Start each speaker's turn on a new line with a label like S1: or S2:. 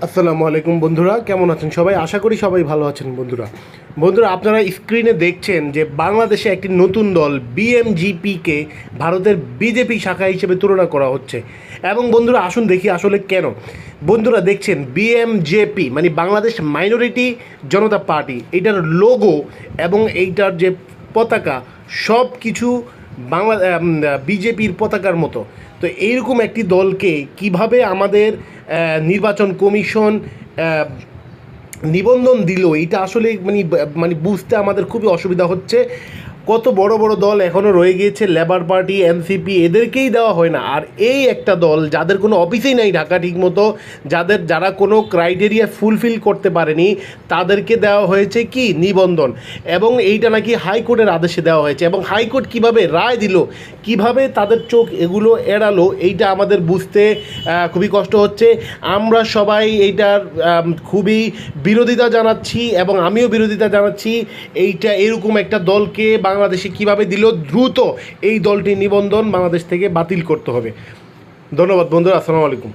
S1: আসসালামু আলাইকুম বন্ধুরা, কেমন আছেন সবাই? আশা করি সবাই ভালো আছেন। বন্ধুরা আপনারা স্ক্রিনে দেখছেন যে বাংলাদেশে একটি নতুন দল বিএমজিপিকে ভারতের বিজেপি শাখা হিসেবে তুলনা করা হচ্ছে। এবং বন্ধুরা আসুন দেখি আসলে কেন। বন্ধুরা দেখছেন বিএমজেপি মানে বাংলাদেশ মাইনরিটি জনতা পার্টি, এইটার লোগো এবং এইটার যে পতাকা সব কিছু বাংলা বিজেপির পতাকার মতো। তো এইরকম একটি দলকে কিভাবে আমাদের নির্বাচন কমিশন নিবন্ধন দিল, এটা আসলে মানে বুঝতে আমাদের খুবই অসুবিধা হচ্ছে। কত বড় বড় দল এখনও রয়ে গিয়েছে, লেবার পার্টি, এনসিপি, এদেরকেই দেওয়া হয় না। আর এই একটা দল যাদের কোনো অফিসেই নাই ঢাকা ঠিকমতো, যারা কোনো ক্রাইটেরিয়া ফুলফিল করতে পারেনি, তাদেরকে দেওয়া হয়েছে কি নিবন্ধন। এবং এইটা নাকি হাইকোর্টের আদেশে দেওয়া হয়েছে। এবং হাইকোর্ট কিভাবে রায় দিল, কিভাবে তাদের চোখ এগুলো এড়ালো, এইটা আমাদের বুঝতে খুবই কষ্ট হচ্ছে। আমরা সবাই এইটার খুবই বিরোধিতা জানাচ্ছি এবং আমিও বিরোধিতা জানাচ্ছি। এইটা এরকম একটা দলকে বাংলাদেশে কিভাবে দিল, দ্রুত এই দলটির নিবন্ধন বাংলাদেশ থেকে বাতিল করতে হবে। ধন্যবাদ বন্ধুরা, আসসালামু আলাইকুম।